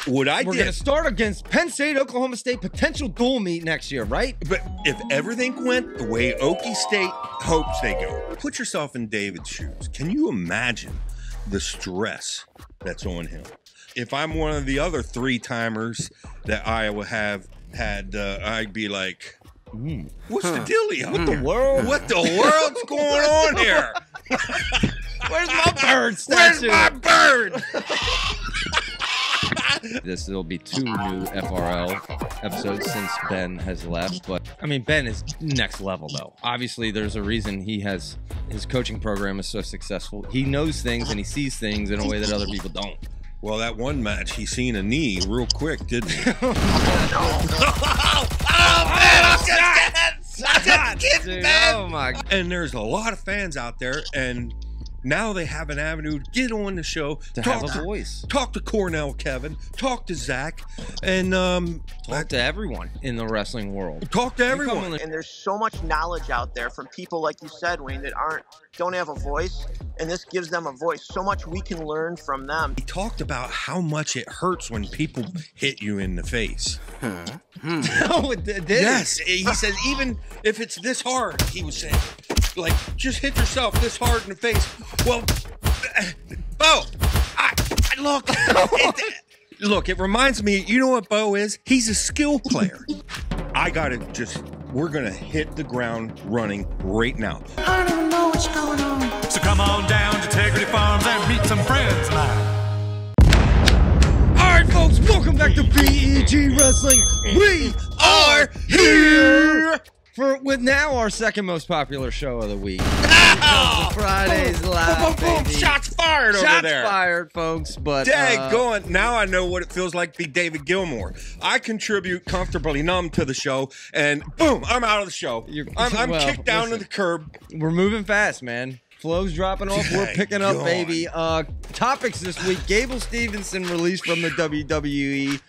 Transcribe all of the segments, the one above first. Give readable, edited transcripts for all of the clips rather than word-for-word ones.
We're going going to start against Penn State, Oklahoma State, potential dual meet next year, right? But if everything went the way Okie State hopes they go, put yourself in David's shoes. Can you imagine the stress that's on him? If I'm one of the other three-timers that Iowa have had, I'd be like, what's the dealio? What the world? What the world's going on here? Where's my bird statue? Where's my bird? Will be 2 new FRL episodes since Ben has left, but I mean, Ben is next level though. Obviously, there's a reason his coaching program is so successful. He knows things and he sees things in a way that other people don't. Well, that one match, he seen a knee real quick, didn't he? Oh, man, I'm just kidding, man. Oh my God. And there's a lot of fans out there, and now they have an avenue to get on the show, To have a voice. Talk to Cornell Kevin, talk to Zach, and Talk to everyone in the wrestling world. talk to everyone. And there's so much knowledge out there from people like you said, Wayne, that don't have a voice, and this gives them a voice. So much we can learn from them. He talked about how much it hurts when people hit you in the face. Oh, it did. Yes, he says even if it's this hard, he was saying, like, just hit yourself this hard in the face. Well, Bo, look, it reminds me, you know what Bo is? He's a skill player. We're going to hit the ground running right now. I don't even know what's going on. So come on down to Integrity Farms and meet some friends now. All right, folks, welcome back to BEG Wrestling. We are here with now our second most popular show of the week. Fridays live, baby. Shots fired over there. Shots fired, folks. But going. Now I know what it feels like to be David Gilmour. I contribute comfortably numb to the show, and boom, I'm out of the show. I'm kicked down to the curb. We're moving fast, man. Flow's dropping off. We're picking up, baby. Topics this week. Gable Steveson released from the WWE.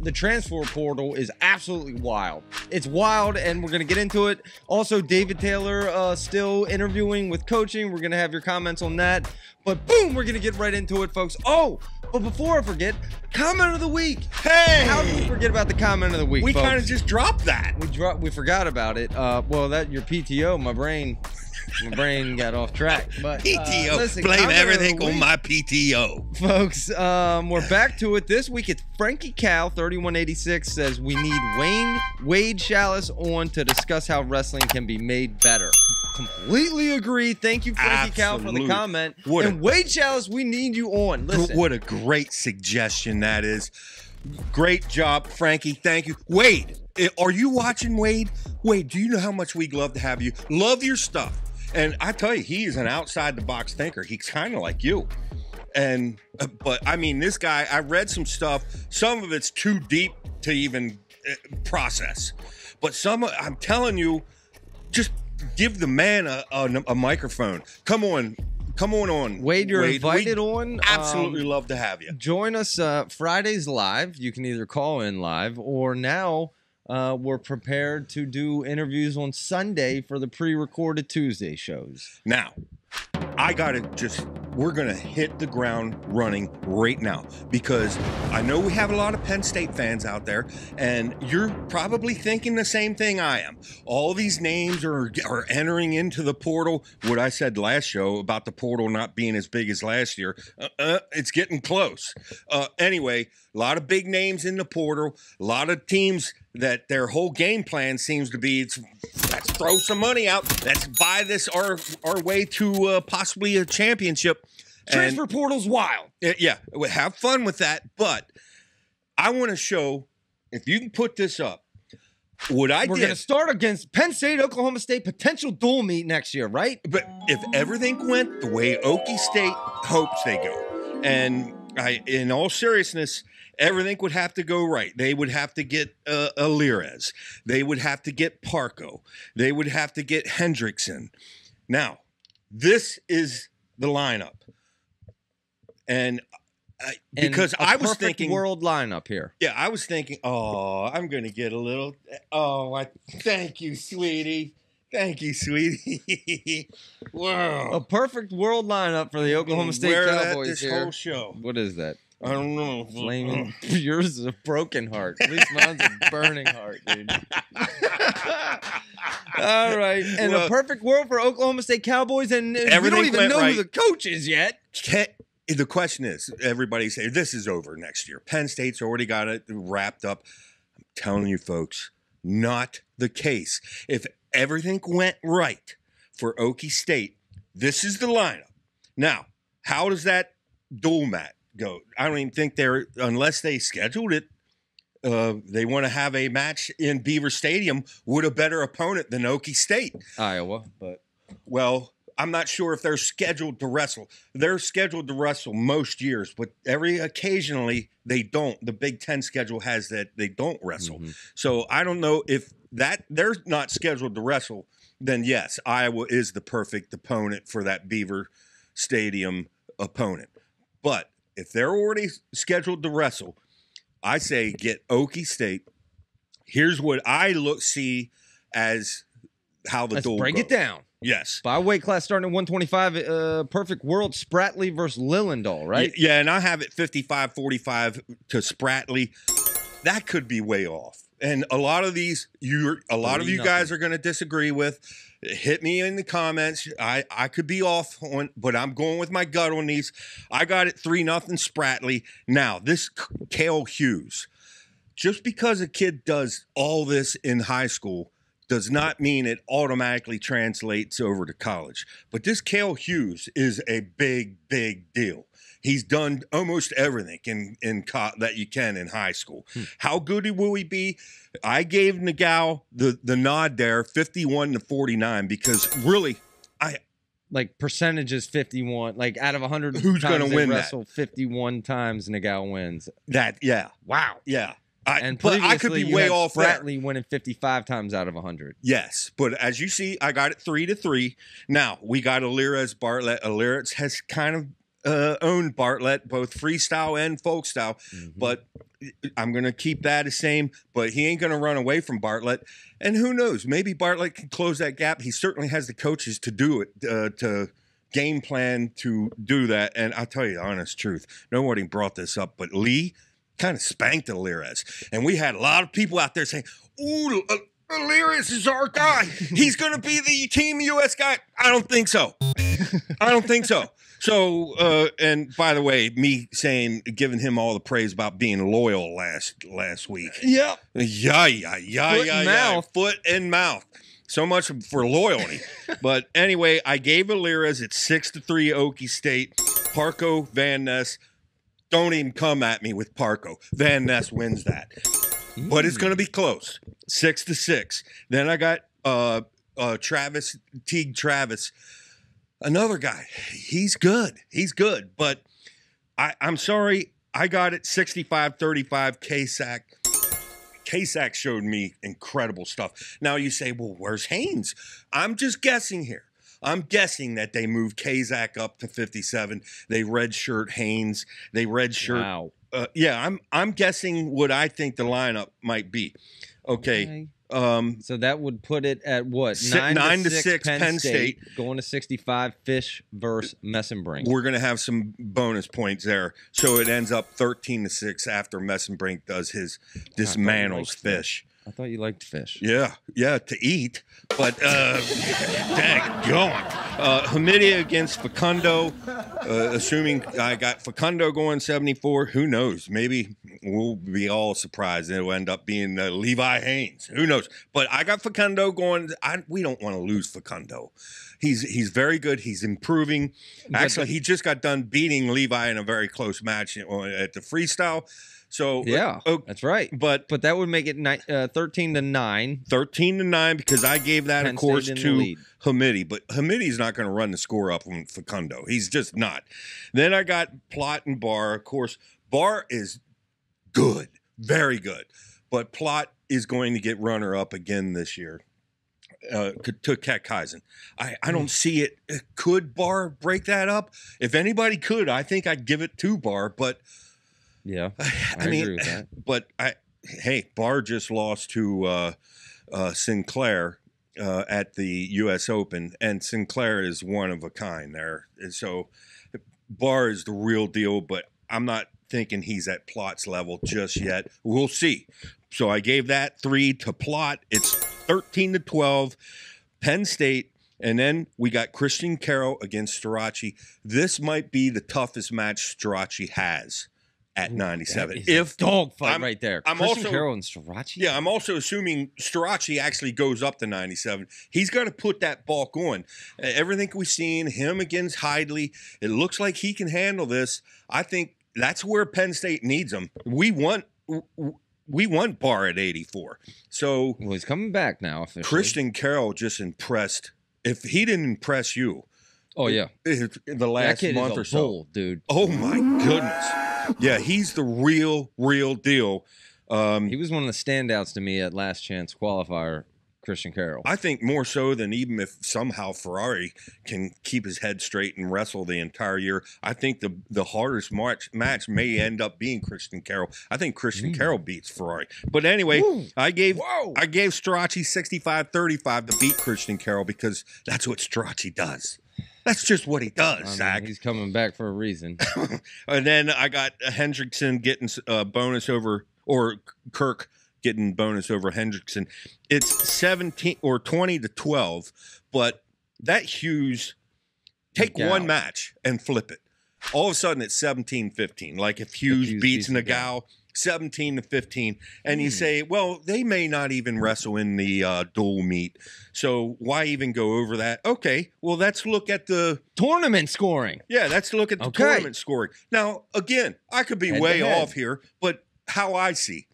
The transfer portal is absolutely wild. It's wild, and we're going to get into it. Also, David Taylor still interviewing with coaching. We're going to have your comments on that. But boom, we're going to get right into it, folks. Oh, but before I forget, comment of the week. Hey! How did we forget about the comment of the week, We folks? kind of just dropped that. We forgot about it. Well, that your PTO, my brain got off track. But PTO. listen, Blame comment of the everything on week. my PTO. Folks, we're back to it this week. It's Frankie Cal 3186 says we need Wade Chalice on to discuss how wrestling can be made better. Completely agree. Thank you, Frankie Cal, for the comment. Wade Chalice, we need you on. Listen. What a great suggestion that is. Great job, Frankie. Thank you. Wade, are you watching, Wade? Wade, do you know how much we'd love to have you? Love your stuff. And I tell you, he is an outside-the-box thinker. He's kind of like you. And but I mean, this guy, I read some stuff. Some of it's too deep to even process. But I'm telling you, just give the man a microphone. Come on. Wade, you're invited on. Absolutely love to have you. Join us Fridays live. You can either call in live, or now we're prepared to do interviews on Sunday for the pre-recorded Tuesday shows. Now, we're going to hit the ground running right now, because I know we have a lot of Penn State fans out there, and you're probably thinking the same thing I am. All these names are entering into the portal. What I said last show about the portal not being as big as last year, it's getting close. Anyway, a lot of big names in the portal, a lot of teams that their whole game plan seems to be, let's throw some money out. Let's buy this our way to possibly a championship. Transfer portal's wild. Yeah, have fun with that. But I want to show, if you can put this up, we're going to start against Penn State, Oklahoma State, potential dual meet next year, right? But if everything went the way Okie State hopes they go, and in all seriousness, everything would have to go right. They would have to get Alirez. They would have to get Parco. They would have to get Hendrickson. Now, this is the lineup. And because I was thinking world lineup here. Yeah, I was thinking, I'm going to get a little. Thank you, sweetie. Thank you, sweetie. Wow. A perfect world lineup for the Oklahoma State Cowboys this here. whole show. What is that? I don't know. Flaming. Yours is a broken heart. At least mine's a burning heart, dude. All right. And a perfect world for Oklahoma State Cowboys, and we don't even know who the coach is yet. The question is, everybody say this is over next year. Penn State's already got it wrapped up. I'm telling you, folks, not the case. If everything went right for Okie State, this is the lineup. Now, how does that dual mat go? I don't even think unless they scheduled it, they want to have a match in Beaver Stadium with a better opponent than Okie State. Iowa, but. Well, I'm not sure if they're scheduled to wrestle. They're scheduled to wrestle most years, but occasionally they don't. The Big Ten schedule has that they don't wrestle. Mm-hmm. So I don't know if they're not scheduled to wrestle, then yes, Iowa is the perfect opponent for that Beaver Stadium opponent. But if they're already scheduled to wrestle, I say get Okie State. Here's what I see as how the duel goes. Break it down. Yes. By weight class starting at 125, perfect world, Spratley versus Lillendahl, right? Yeah, and I have it 55-45 to Spratley. That could be way off. And a lot of these, you guys are going to disagree with. Hit me in the comments. I could be off on, but I'm going with my gut on these. I got it 3-0 Spratley. Now, this Cale Hughes, just because a kid does all this in high school does not mean it automatically translates over to college. But this Cale Hughes is a big, big deal. He's done almost everything that you can in high school. How good will he be? I gave Nickal the nod there, 51-49, because really, like percentages 51, like out of 100 who's going to win wrestle that? 51 times Nickal wins. Wow. Yeah. But I could be way off there. Spratley winning 55 times out of 100. Yes, but as you see, I got it 3-3. Now, we got Alirez Bartlett. Alirez has kind of owned Bartlett, both freestyle and folk style, but I'm going to keep that the same, but he ain't going to run away from Bartlett. And who knows, maybe Bartlett can close that gap. He certainly has the coaches to do it, to game plan to do that. And I'll tell you the honest truth, nobody brought this up, but Lee kind of spanked Alirez. And we had a lot of people out there saying, ooh, Alirez is our guy. He's going to be the Team U.S. guy. I don't think so. So, and by the way, me giving him all the praise about being loyal last week. Yeah. Foot and mouth. So much for loyalty. But anyway, I gave Alirez at 6-3 Okie State. Parco, Van Ness. Don't even come at me with Parco. Van Ness wins that. But it's going to be close. 6-6. Then I got Teague Travis. Another guy. He's good. But I'm sorry. I got it 65-35 Kasak. Kasak showed me incredible stuff. Now you say, well, where's Haynes? I'm just guessing here. I'm guessing that they moved Kazak up to 57. They redshirt Haynes. They redshirt. Wow. I'm guessing what I think the lineup might be. Okay. So that would put it at what? 9-6 Penn State. Going to 65 Fish versus Messenbrink. We're going to have some bonus points there. So it ends up 13-6 after Messenbrink does his dismantles Fish. I thought you liked fish. Yeah, to eat. But, dang, going. Hamidia against Facundo. Assuming I got Facundo going 74, who knows? Maybe we'll be all surprised. It'll end up being Levi Haynes. Who knows? But I got Facundo going. We don't want to lose Facundo. He's very good. He's improving. Actually, he just got done beating Levi in a very close match at the freestyle. So yeah, that's right. But that would make it 13-9. 13-9 because I gave that, Penn of course, to Hamidi. But Hamidi's not going to run the score up on Facundo. He's just not. Then I got Plott and Barr. Of course, Barr is good, very good. But Plott is going to get runner-up again this year to Keck Heisen. I don't see it. Could Barr break that up? If anybody could, I think I'd give it to Barr, but... Yeah, I agree with that. But Barr just lost to Sinclair at the U.S. Open, and Sinclair is one of a kind there. And so Barr is the real deal, but I'm not thinking he's at Plott's level just yet. We'll see. So I gave that 3 to Plott. It's 13-12, Penn State. And then we got Christian Carroll against Strachey. This might be the toughest match Strachey has at 97. If dogfight right there. I'm Christian also Carroll and Strachey? Yeah, I'm also assuming Strachey actually goes up to 97. He's got to put that bulk on. Everything we've seen, him against Hidley, it looks like he can handle this. I think that's where Penn State needs him. We want Barr at 84. So well, he's coming back now officially. Christian Carroll just impressed. If he didn't impress you, oh yeah, the last month or so, bull, dude. Oh my goodness, yeah, he's the real deal. He was one of the standouts to me at last chance qualifier. Christian Carroll. I think more so than even if somehow Ferrari can keep his head straight and wrestle the entire year. I think the hardest match may end up being Christian Carroll. I think Christian Carroll beats Ferrari. But anyway, I gave Strachey 65-35 to beat Christian Carroll because that's what Strachey does. That's just what he does, Zach. He's coming back for a reason. And then I got Hendrickson getting bonus over, or Kirk getting bonus over Hendrickson. It's 17 or 20-12, but that Hughes, take one match and flip it. All of a sudden it's 17-15. Like if Hughes beats Nickal 17-15, and you say, well, they may not even wrestle in the dual meet, so why even go over that? Okay, well, let's look at the tournament scoring. Yeah, let's look at the tournament scoring. Now, again, I could be way off here, but how I see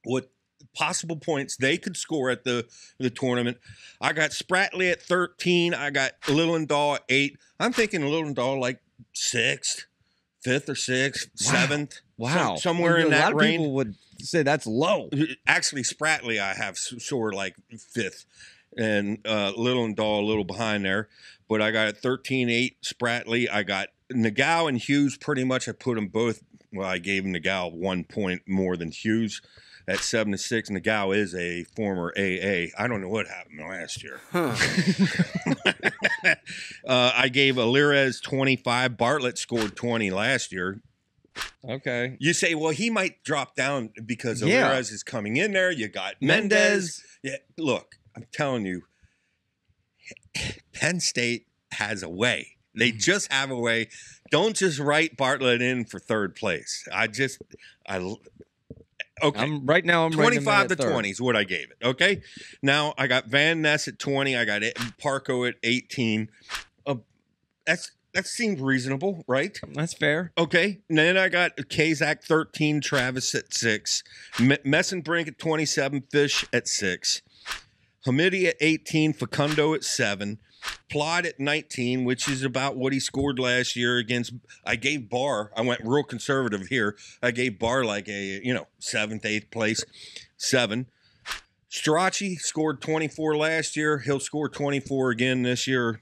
what possible points they could score at the tournament. I got Spratley at 13. I got Lillendahl at 8. I'm thinking Lillendahl like 6th, 5th or 6th, 7th. Wow. Somewhere in that range. A lot of people would say that's low. Actually, Spratley I have sort of like 5th, and Lillendahl a little behind there. But I got 13-8 Spratley. I got Nickal and Hughes pretty much. I put them both. Well, I gave Nickal 1 point more than Hughes. At 7-6, Nickal is a former AA. I don't know what happened last year. I gave Alirez 25. Bartlett scored 20 last year. Okay. You say, well, he might drop down because Alirez is coming in there. You got Mendez. Yeah, look, I'm telling you, Penn State has a way. They just have a way. Don't just write Bartlett in for third place. Okay. I'm 25-20 is what I gave it. Okay. Now I got Van Ness at 20. I got Parko at 18. That seems reasonable, right? That's fair. Okay. And then I got Kazak 13, Travis at 6, Messenbrink at 27, Fish at 6, Hamidi at 18, Facundo at 7. Plott at 19, which is about what he scored last year against. I gave Barr. I went real conservative here. I gave Barr like a 7th, 8th place, 7. Strachey scored 24 last year. He'll score 24 again this year.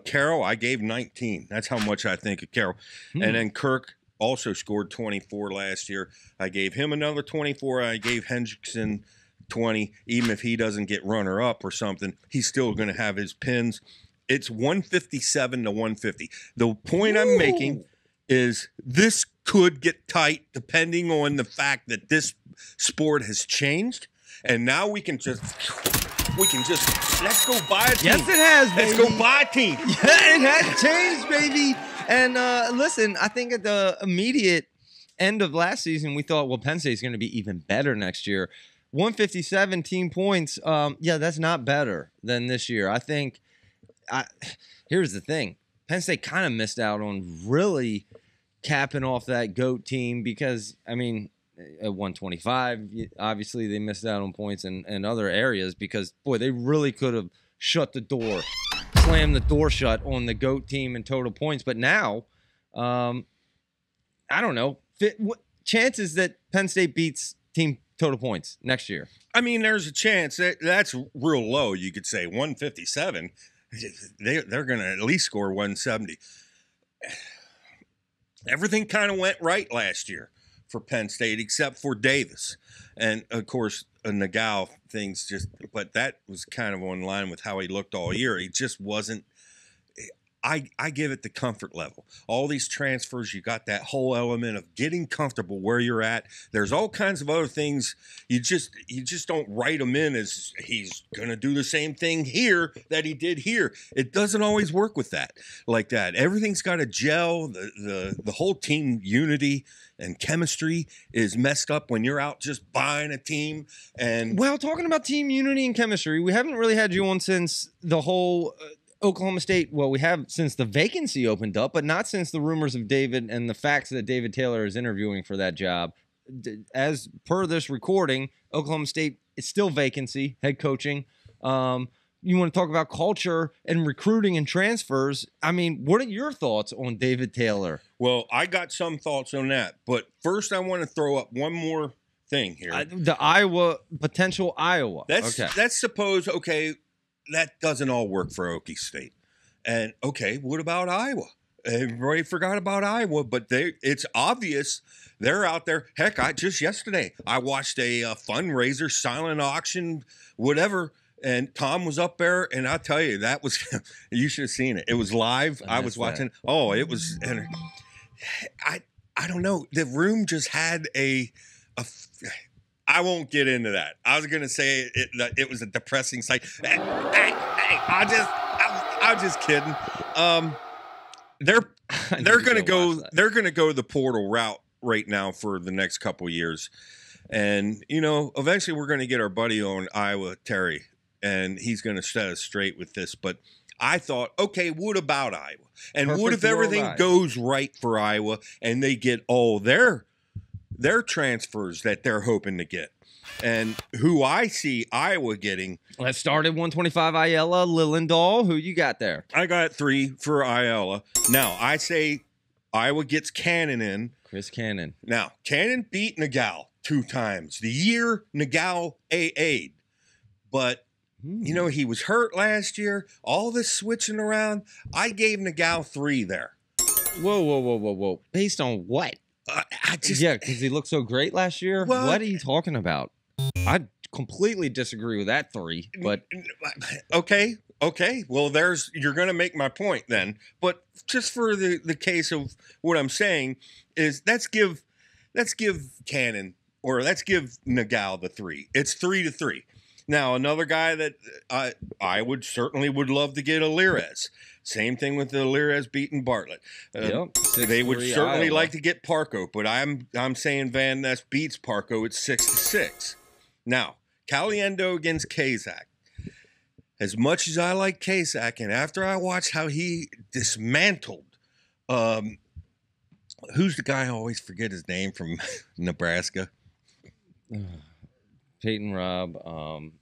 Carroll, I gave 19. That's how much I think of Carroll. And then Kirk also scored 24 last year. I gave him another 24. I gave Hendrickson 20. Even if he doesn't get runner up or something, he's still going to have his pins. It's 157-150. The point I'm making is this could get tight depending on the fact that this sport has changed, and now we can just let's go buy a team. Yes, it has, baby. Let's go buy a team. Yeah, it has changed, baby. And listen, I think at the immediate end of last season, we thought, well, Penn State's going to be even better next year. 157 team points, that's not better than this year. I think, here's the thing. Penn State kind of missed out on really capping off that GOAT team because, I mean, at 125, obviously they missed out on points in other areas because, boy, they really could have shut the door, slammed the door shut on the GOAT team in total points. But now, I don't know, chances that Penn State beats team total points next year. I mean, there's a chance. That's real low. You could say 157. They're going to at least score 170. Everything kind of went right last year for Penn State except for Davis. And, of course, Nickal things but that was kind of on line with how he looked all year. He just wasn't I give it the comfort level. All these transfers, you got that whole element of getting comfortable where you're at. There's all kinds of other things. You just don't write them in as he's going to do the same thing here that he did here. It doesn't always work with that like that. Everything's got to gel. The whole team unity and chemistry is messed up when you're out just buying a team. And well, talking about team unity and chemistry, we haven't really had you on since the whole Oklahoma State. Well, we have since the vacancy opened up, but not since the rumors of David and the facts that David Taylor is interviewing for that job. As per this recording, Oklahoma State is still vacancy, head coaching. You want to talk about culture and recruiting and transfers. I mean, what are your thoughts on David Taylor? Well, I got some thoughts on that. But first, I want to throw up one more thing here. The potential Iowa. Let's suppose, okay, that doesn't all work for Okie State. And, okay, what about Iowa? Everybody forgot about Iowa, but it's obvious they're out there. Heck, just yesterday, I watched a fundraiser, silent auction, whatever. And Tom was up there, and I'll tell you, that was, you should have seen it. It was live. I was watching. Oh, it was, and I don't know. The room just had I won't get into that. I was going to say it was a depressing sight. I'm just kidding. They're going to go the portal route right now for the next couple of years. And, eventually we're going to get our buddy on Iowa, Terry. And he's going to set us straight with this. But I thought, okay, what about Iowa? And what if everything goes right for Iowa and they get all their transfers that they're hoping to get? And who I see Iowa getting. Let's start at 125 Ayala, Lillendahl. Who you got there? I got 3 for Ayala. Now, I say Iowa gets Cannon in. Chris Cannon. Now, Cannon beat Nickal 2 times. The year Nickal AA'd. But he was hurt last year. All this switching around. I gave Nickal 3 there. Whoa. Based on what? Because he looked so great last year. Well, what are you talking about? I completely disagree with that 3. But okay. Well, you're going to make my point then. But just for the case of what I'm saying is let's give Cannon or let's give Nickal the 3. It's 3-3. Now, another guy that I would love to get Alirez. Same thing with the Alirez beating Bartlett. They would certainly Iowa. like to get Parco, but I'm saying Van Ness beats Parco at 6-6. Now, Caliendo against Kazak. As much as I like Kazak, and after I watched how he dismantled, who's the guy I always forget his name from Nebraska? Peyton Robb.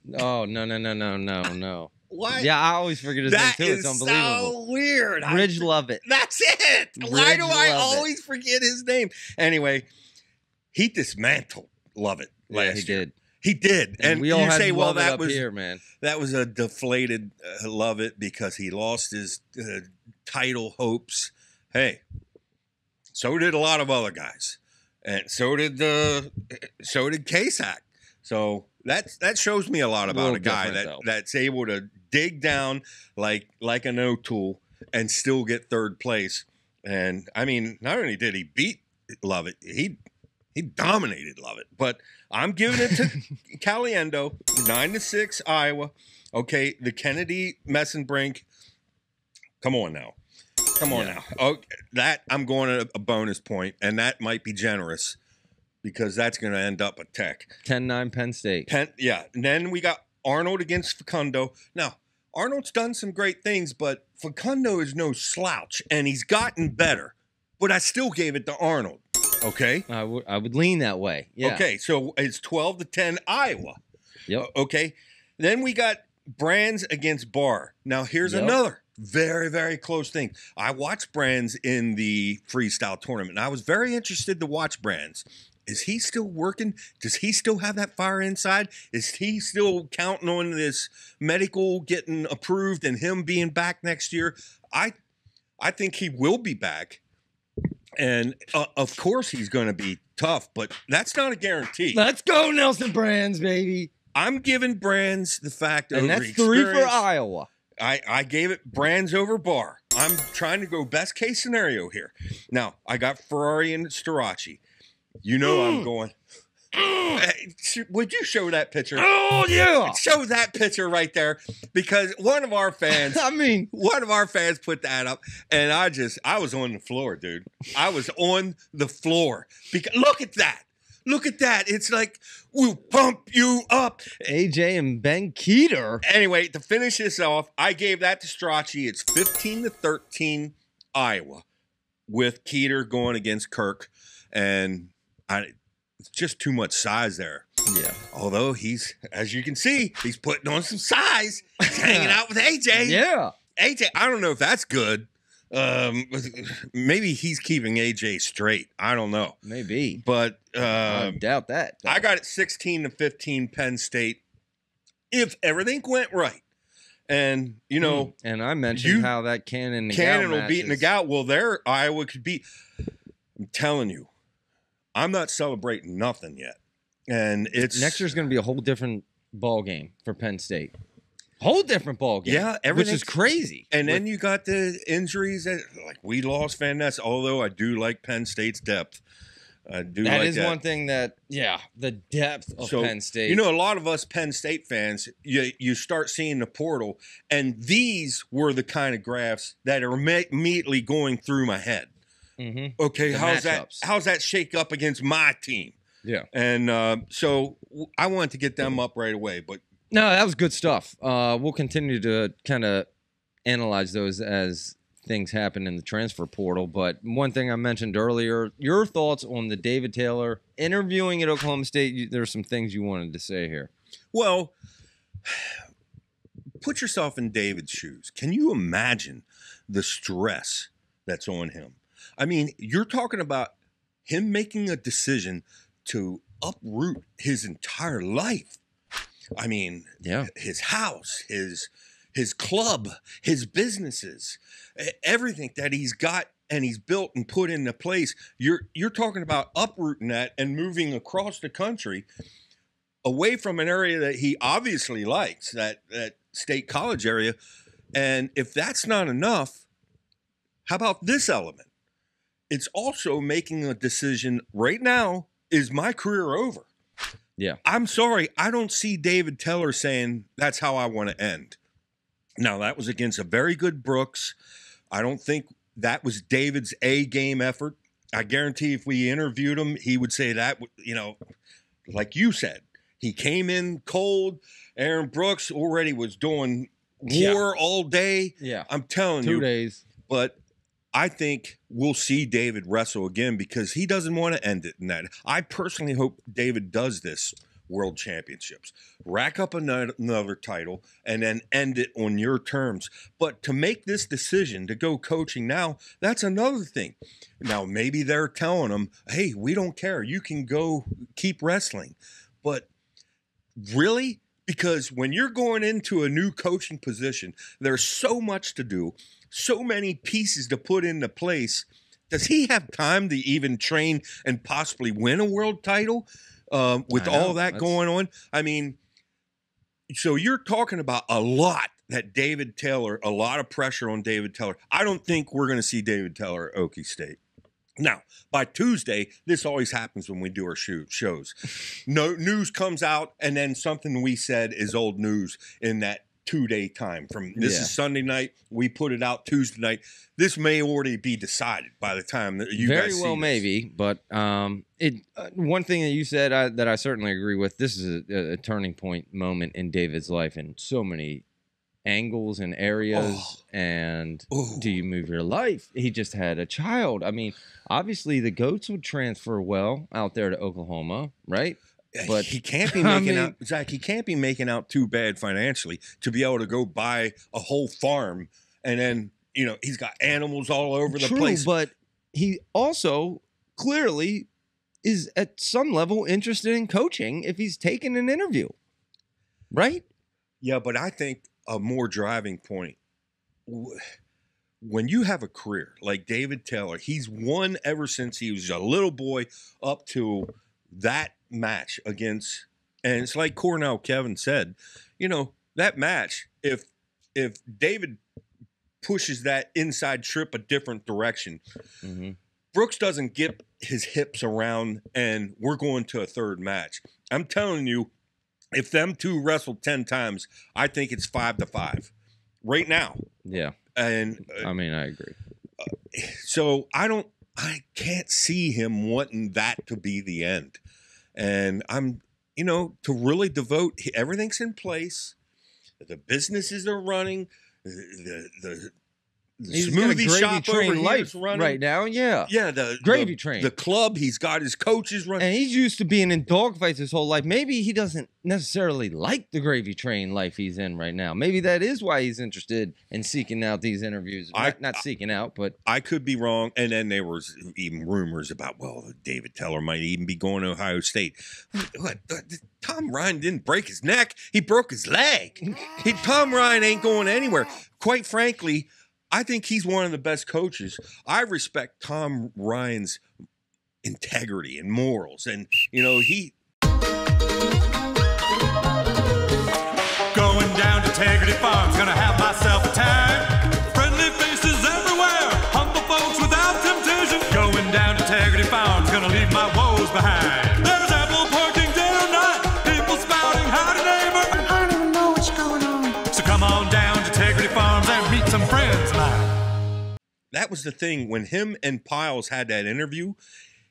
No. What? Yeah, I always forget his name too. It's unbelievable. So weird. Ridge Lovett. That's it. Why do I always forget his name? Anyway, he dismantled Lovett last year. He did. And we all you say, well, that was here, man. That was a deflated Lovett because he lost his title hopes. Hey, so did a lot of other guys, and so did Kazak. So that shows me a lot about a guy that's able to dig down like an O'Toole and still get 3rd place. And I mean, not only did he beat Lovett, he dominated Lovett. But I'm giving it to Caliendo, 9-6 Iowa. Okay, the Kennedy Messenbrink. Come on now. Oh, that I'm going to a bonus point, and that might be generous because that's going to end up a Tech. 10-9 Penn State. Yeah. And then we got Arnold against Facundo. Now, Arnold's done some great things, but Facundo is no slouch, and he's gotten better. But I still gave it to Arnold. Okay? I would lean that way. Yeah. Okay, so it's 12-10 Iowa. Yep. Okay. Then we got Brands against Barr. Now, here's another very, very close thing. I watched Brands in the freestyle tournament, and I was very interested to watch Brands. Is he still working? Does he still have that fire inside? Is he still counting on this medical getting approved and him being back next year? I think he will be back. And, of course, he's going to be tough, but that's not a guarantee. Let's go, Nelson Brands, baby. I'm giving Brands the fact and over that's 3 for Iowa. I gave it Brands over Barr. I'm trying to go best case scenario here. Now, I got Ferrari and Starace. You know I'm going. Hey, would you show that picture? Oh, yeah. Show that picture right there, because one of our fans, one of our fans put that up, and I was on the floor, dude. I was on the floor. Because look at that. Look at that. It's like, we'll pump you up. AJ and Ben Keeter. Anyway, to finish this off, I gave that to Strachey. It's 15-13 Iowa with Keeter going against Kirk. And it's just too much size there. Yeah. Although he's, as you can see, he's putting on some size. He's hanging out with AJ. Yeah. AJ, I don't know if that's good. Maybe he's keeping AJ straight. I don't know. Maybe. But I doubt that. I got it 16-15 Penn State if everything went right. And, you know. And I mentioned how that Cannon will beat Nickal. Well, there Iowa could beat. I'm telling you, I'm not celebrating nothing yet. And it's. Next year's going to be a whole different ball game for Penn State. Whole different ball game. Yeah, everything is crazy. And then you got the injuries that, like, we lost Van Ness, although I do like Penn State's depth. I do that like is that. one thing that, the depth of Penn State. You know, a lot of us Penn State fans, you start seeing the portal, and these were the kind of graphs that are immediately going through my head. Mm-hmm. Okay, the how's matchups. that shake up against my team? Yeah. And so I wanted to get them up right away, but. No, that was good stuff. We'll continue to kind of analyze those as things happen in the transfer portal. But one thing I mentioned earlier, your thoughts on the David Taylor interviewing at Oklahoma State. There's some things you wanted to say here. Well, put yourself in David's shoes. Can you imagine the stress that's on him? I mean, you're talking about him making a decision to uproot his entire life. I mean, his house, his club, his businesses, everything that he's got and he's built and put into place. You're talking about uprooting that and moving across the country away from an area that he obviously likes, that State College area. And if that's not enough, how about this element? It's also making a decision right now, is my career over? Yeah. I'm sorry. I don't see David Taylor saying that's how I want to end. Now, that was against a very good Brooks. I don't think that was David's A-game effort. I guarantee if we interviewed him, he would say that, you know, like you said, he came in cold. Aaron Brooks already was doing war all day. Yeah. I'm telling you. 2 days. But I think we'll see David wrestle again because he doesn't want to end it in that. I personally hope David does this World Championships. Rack up another title and then end it on your terms. But to make this decision to go coaching now, that's another thing. Now, maybe they're telling him, hey, we don't care. You can go keep wrestling. But really? Because when you're going into a new coaching position, there's so much to do. So many pieces to put into place. Does he have time to even train and possibly win a world title with all that going on? I mean, so you're talking about a lot that David Taylor, a lot of pressure on David Taylor. I don't think we're going to see David Taylor at Okie State. Now, by Tuesday, this always happens when we do our shows. No news comes out, and then something we said is old news in that 2-day time. From this is Sunday night, we put it out Tuesday night. This may already be decided by the time that you guys see very well this. maybe, but one thing that you said that I certainly agree with. This is a turning point moment in David's life in so many angles and areas. Do you move your life? He just had a child. I mean, obviously the goats would transfer well out there to Oklahoma, right? But he can't be making out, Zach. He can't be making out too bad financially to be able to go buy a whole farm, and then he's got animals all over the place. But he also clearly is at some level interested in coaching if he's taken an interview, right? Yeah, but I think a more driving point, when you have a career like David Taylor, he's won ever since he was a little boy up to that match against, and it's like Cornell Kevin said, that match, if David pushes that inside trip a different direction. Mm-hmm. Brooks doesn't get his hips around, and we're going to a third match. I'm telling you, if them two wrestle 10 times, I think it's 5-5 right now. Yeah. And I mean, I agree. So I can't see him wanting that to be the end. And I'm, to really devote, everything's in place. The businesses are running. The He's got a smoothie gravy shop train over here life is running right now. Yeah. Yeah, Gravy train. The club, he's got his coaches running. And he's used to being in dogfights his whole life. Maybe he doesn't necessarily like the gravy train life he's in right now. Maybe that is why he's interested in seeking out these interviews. Not seeking out, but I could be wrong. And then there was even rumors about, David Teller might even be going to Ohio State. What? Tom Ryan didn't break his neck. He broke his leg. Tom Ryan ain't going anywhere. Quite frankly, I think he's one of the best coaches. I respect Tom Ryan's integrity and morals. And, he... Going down to Integrity Farms, gonna have myself a time. Friendly faces everywhere, humble folks without temptation. Going down to Integrity Farms, gonna leave my woes behind. There's ample parking day or night, people spouting howdy neighbor. I don't even know what's going on. So come on down to Integrity Farms and meet some friends of mine. That was the thing. When him and Piles had that interview,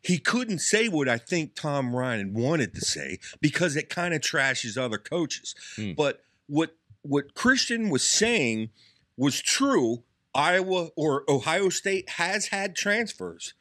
he couldn't say what I think Tom Ryan wanted to say because it kind of trashes other coaches. But what Christian was saying was true. Iowa or Ohio State has had transfers,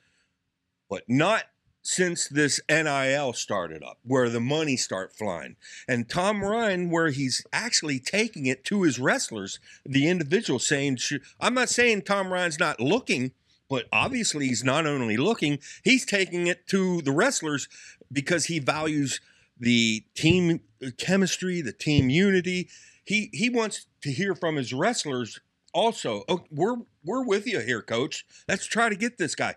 but not since this NIL started up, where the money start flying. And Tom Ryan, where he's actually taking it to his wrestlers, the individual saying, I'm not saying Tom Ryan's not looking, but obviously he's not only looking, he's taking it to the wrestlers because he values the team chemistry, the team unity. He wants to hear from his wrestlers also. Oh, we're with you here, coach. Let's try to get this guy.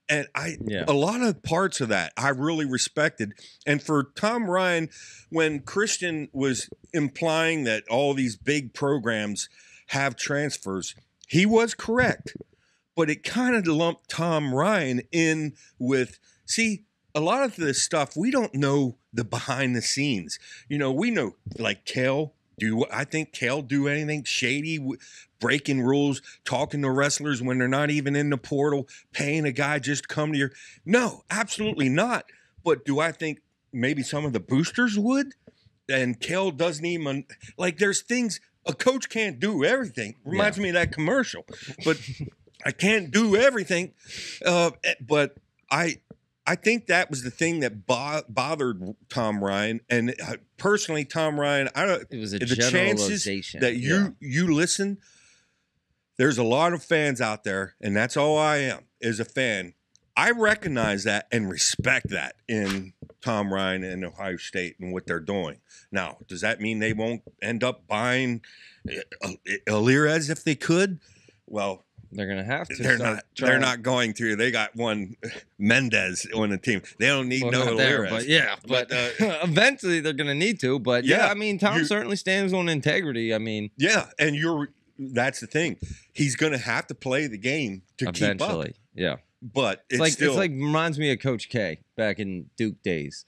And a lot of parts of that I really respected. And for Tom Ryan, when Christian was implying that all these big programs have transfers, he was correct. But it kind of lumped Tom Ryan in with, a lot of this stuff, we don't know the behind the scenes. We know like Kale. I think Kale do anything shady, breaking rules, talking to wrestlers when they're not even in the portal, paying a guy just to come to your... No, absolutely not. But do I think maybe some of the boosters would? And Kale doesn't even... there's things... A coach can't do everything. Reminds me of that commercial. But I can't do everything. But I think that was the thing that bothered Tom Ryan, and personally, Tom Ryan. It was a the chances that you listen. There's a lot of fans out there, and that's all I am is a fan. I recognize that and respect that in Tom Ryan and Ohio State and what they're doing. Now, does that mean they won't end up buying Alirez if they could? Well. They're gonna have to. They're not going to. They got one Mendez on the team. They don't need no Alirez. But eventually they're gonna need to. But I mean, Tom certainly stands on integrity. I mean, and that's the thing. He's gonna have to play the game to eventually. Keep up. Yeah, but it's reminds me of Coach K back in Duke days.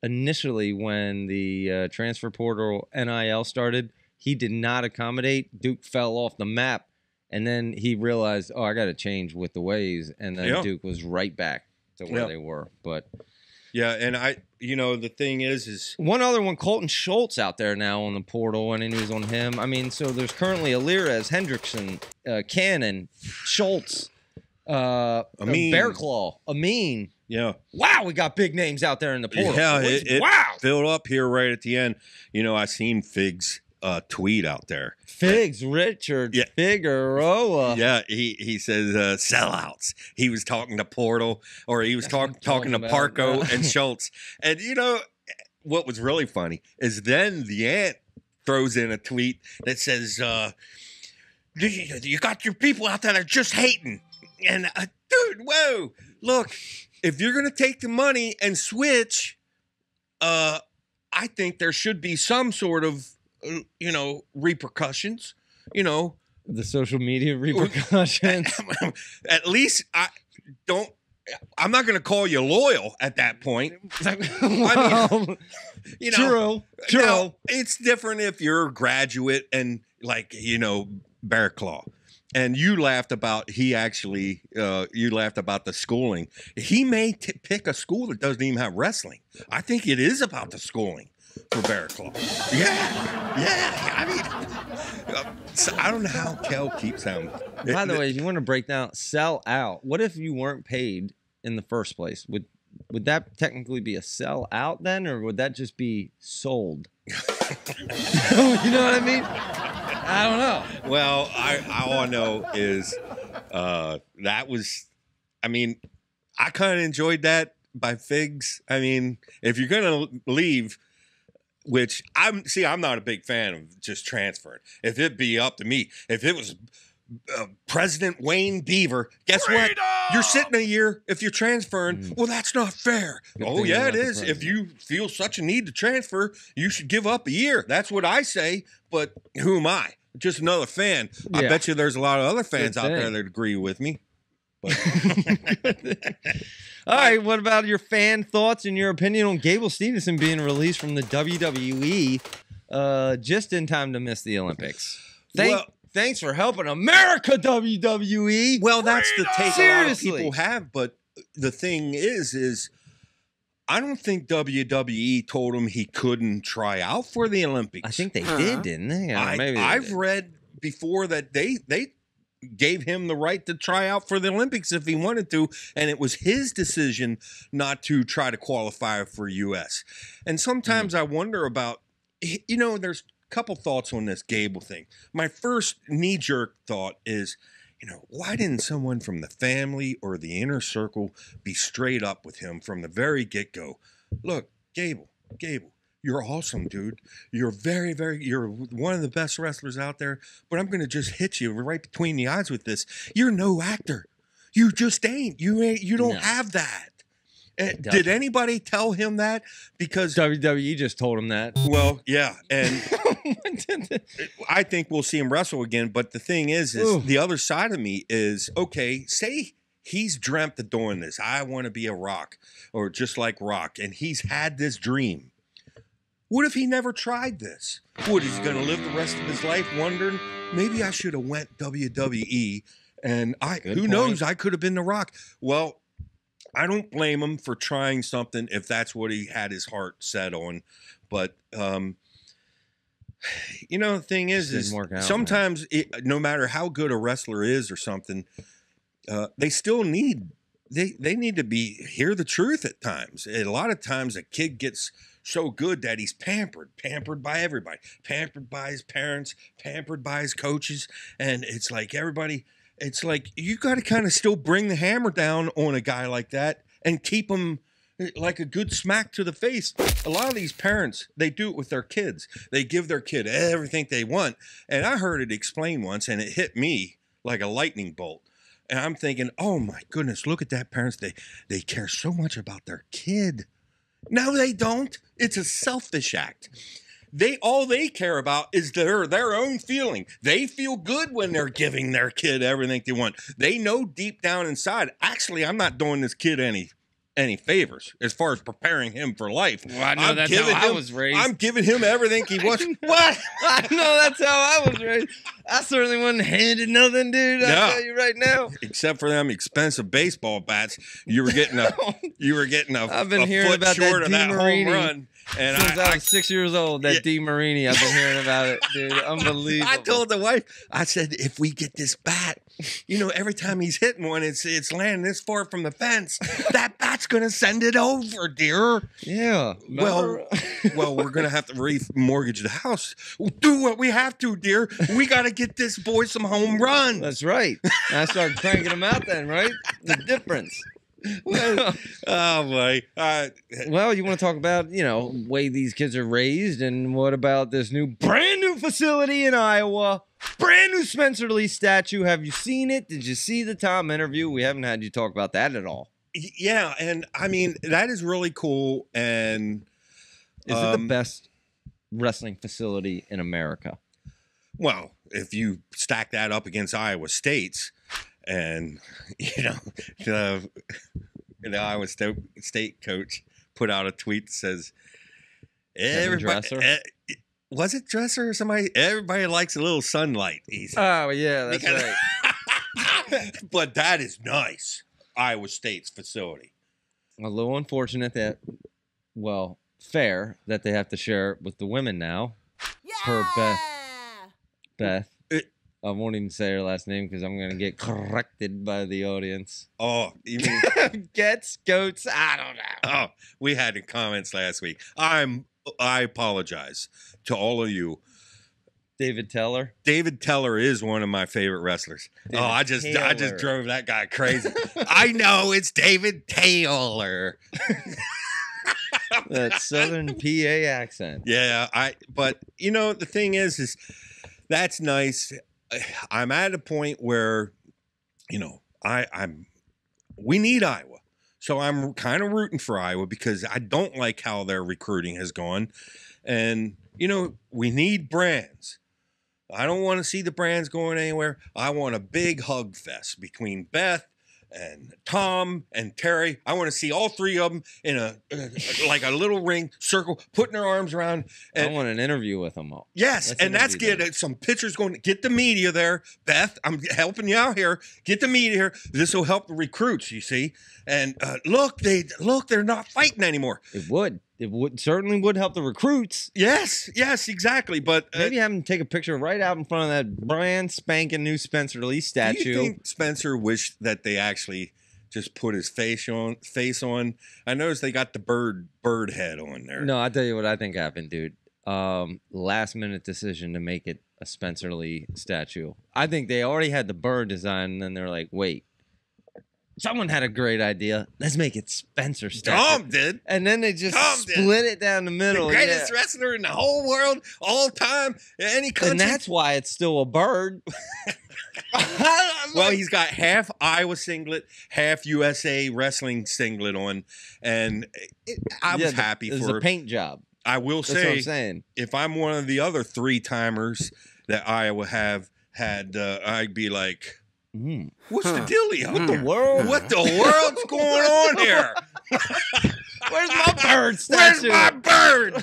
Initially, when the transfer portal NIL started, he did not accommodate. Duke fell off the map. And then he realized, I got to change with the ways. And then Duke was right back to where they were. But and the thing is one other one, Colton Schultz out there now on the portal, and news on him. I mean, so there's currently Alirez, Hendrickson, Cannon, Schultz, Amine. Bearclaw, Amine. Yeah. Wow, we got big names out there in the portal. Yeah, it filled up here right at the end. I seen Figs tweet out there. Figs, Richard Figueroa. Yeah, he says sellouts. He was talking to Portal, or he was talking to Parco and Schultz. And what was really funny is then the Ant throws in a tweet that says, you got your people out there that are just hating. And dude, whoa, look, if you're going to take the money and switch, I think there should be some sort of repercussions. The social media repercussions. At least I'm not going to call you loyal at that point. Well, true. Now, it's different if you're a graduate and Bear Claw. And you laughed about you laughed about the schooling. He may pick a school that doesn't even have wrestling. I think it is about the schooling for Bear Claw. Yeah. I mean, so I don't know how Kel keeps them. By the way, if you want to break down, sell out. What if you weren't paid in the first place? Would that technically be a sell out then, or would that just be sold? You know what I mean? I don't know. Well, all I know is that was. I mean, I kind of enjoyed that by Figs. I mean, if you're gonna leave. Which I'm not a big fan of just transferring. If it be up to me, if it was President Wayne Beaver, guess what? You're sitting a year if you're transferring. Well, that's not fair. Oh, yeah, it is. If you feel such a need to transfer, you should give up a year. That's what I say. But who am I? Just another fan. Yeah. I bet you there's a lot of other fans out there that agree with me. All right, what about your fan thoughts and your opinion on Gable Steveson being released from the WWE just in time to miss the Olympics? Thanks for helping America, WWE. Well, that's the take a lot of people have, but the thing is I don't think WWE told him he couldn't try out for the Olympics. I think they did, didn't they? I've read before that they gave him the right to try out for the Olympics if he wanted to, and it was his decision not to try to qualify for U.S. And sometimes I wonder about, there's a couple thoughts on this Gable thing. My first knee-jerk thought is, why didn't someone from the family or the inner circle be straight up with him from the very get-go? Look, Gable, you're awesome, dude. You're very, very, you're one of the best wrestlers out there, but I'm going to just hit you right between the eyes with this. You're no actor. You just ain't. You don't have that. Did anybody tell him that? Because WWE just told him that. Well, yeah. And I think we'll see him wrestle again. But the thing is the other side of me is, okay, say he's dreamt of doing this. I want to be a Rock or just like Rock. And he's had this dream. What if he never tried this? What, is he going to live the rest of his life wondering, maybe I should have went WWE and who knows, I could have been the Rock. Well, I don't blame him for trying something if that's what he had his heart set on. But, the thing is sometimes no matter how good a wrestler is or something, they still need, they need to hear the truth at times. A lot of times a kid gets so good that he's pampered by everybody, pampered by his parents, pampered by his coaches. And it's like you got to kind of still bring the hammer down on a guy like that and keep him like a good smack to the face. A lot of these parents, they do it with their kids. They give their kid everything they want. And I heard it explained once and it hit me like a lightning bolt. And I'm thinking, oh my goodness, look at that parents. They care so much about their kid. No, they don't. It's a selfish act. All they care about is their own feeling. They feel good when they're giving their kid everything they want. They know deep down inside, actually, I'm not doing this kid any favors as far as preparing him for life. Well, I know that's how I was raised. I'm giving him everything he wants. What? I know that's how I was raised. I certainly wasn't handed nothing, dude. I'll tell you right now. Except for them expensive baseball bats, you were getting a I've been hearing foot about short that of that home run. And since I was 6 years old, that D. Marini, I've been hearing about it, dude. Unbelievable. I told the wife, I said, if we get this bat, every time he's hitting one, it's landing this far from the fence. That bat's going to send it over, dear. Yeah. Well, we're going to have to remortgage the house. We'll do what we have to, dear. We got to get this boy some home runs. That's right. I started cranking them out then, right? The difference. Oh boy. Well, you want to talk about, way these kids are raised, and what about this brand new facility in Iowa? Brand new Spencer Lee statue. Have you seen it? Did you see the Tom interview? We haven't had you talk about that at all. Yeah, and I mean, that is really cool. And is it the best wrestling facility in America? Well, if you stack that up against Iowa State's, and the Iowa State coach put out a tweet that says, Dresser? Was it Dresser or somebody? Everybody likes a little sunlight. He said. Oh, yeah, that's right. But that is nice. Iowa State's facility. A little unfortunate that, fair that they have to share it with the women now. Per Beth. I won't even say her last name because I'm going to get corrected by the audience. Oh, you mean Goats? I don't know. Oh, we had in comments last week. I apologize to all of you. David Teller. David Teller is one of my favorite wrestlers. I just drove that guy crazy. I know it's David Taylor. That Southern PA accent. Yeah, but the thing is that's nice. I'm at a point where, we need Iowa. So I'm kind of rooting for Iowa because I don't like how their recruiting has gone. And, we need brands. I don't want to see the brands going anywhere. I want a big hug fest between Beth and Tom and Terry. I want to see all three of them in a little ring circle, putting their arms around. And, I want an interview with them all. Yes, let's get some pictures going. Get the media there, Beth. I'm helping you out here. Get the media here. This will help the recruits. You see, and they're not fighting anymore. It would. It certainly would help the recruits. Yes, exactly. But maybe have them take a picture right out in front of that brand spanking new Spencer Lee statue. Do you think Spencer wished that they actually just put his face on? I noticed they got the bird head on there. No, I'll tell you what I think happened, dude. Last minute decision to make it a Spencer Lee statue. I think they already had the bird design, and then they're like, wait. Someone had a great idea. Let's make it Spencer statue. Tom did. And then they just split it down the middle. The greatest wrestler in the whole world, all time, any country. And that's why it's still a bird. Well, he's got half Iowa singlet, half USA wrestling singlet on. And I was happy for it. It was a paint job. I will say, that's what I'm saying. If I'm one of the other 3-timers that Iowa have had, I'd be like... What's the dealio? What the world? What the world's going on here? Where's my bird statue? Where's my bird?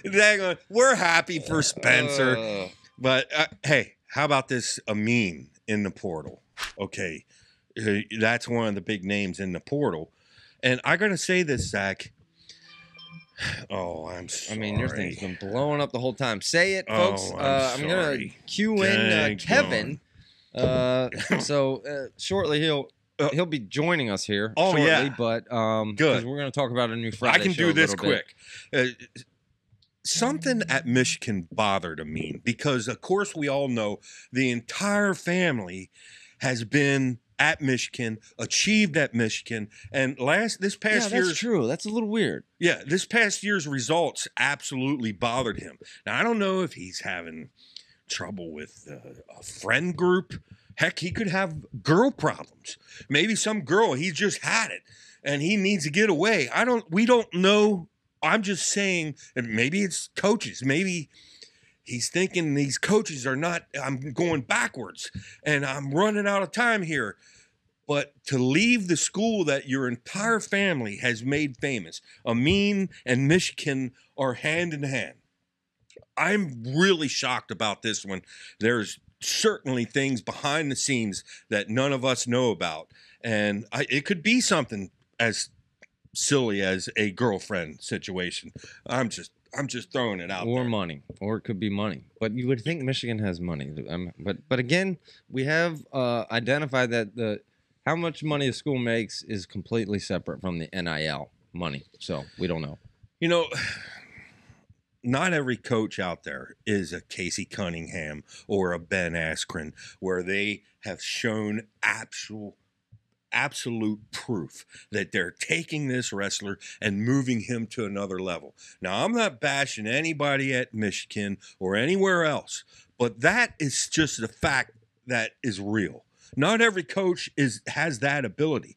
But we're happy for Spencer. But hey, how about this Amine in the portal? Okay, that's one of the big names in the portal. And I got to say this, Zach. Oh, I'm sorry. I mean, your thing's been blowing up the whole time. Say it, folks. I'm going to cue in Kevin. So shortly he'll be joining us here. Oh, shortly, yeah. But good. We're going to talk about a new Friday I can show do this a little quick. Something at Michigan bothered Amine because, of course, we all know the entire family has been at Michigan, achieved at Michigan, and this past year's... that's true. That's a little weird. Yeah, this past year's results absolutely bothered him. Now, I don't know if he's having trouble with a friend group. Heck, he could have girl problems. Maybe some girl, he just had it, and he needs to get away. We don't know. I'm just saying, and maybe it's coaches. Maybe... he's thinking these coaches are not, I'm going backwards and I'm running out of time here. But to leave the school that your entire family has made famous, Amine and Michigan are hand in hand. I'm really shocked about this one. There's certainly things behind the scenes that none of us know about. And it could be something as silly as a girlfriend situation. I'm just throwing it out or there. Money, or it could be money. But you would think Michigan has money. But again, we have identified that how much money a school makes is completely separate from the NIL money. So we don't know. Not every coach out there is a Casey Cunningham or a Ben Askren, where they have shown absolute proof that they're taking this wrestler and moving him to another level. Now, I'm not bashing anybody at Michigan or anywhere else, but that is just the fact that is real. Not every coach has that ability.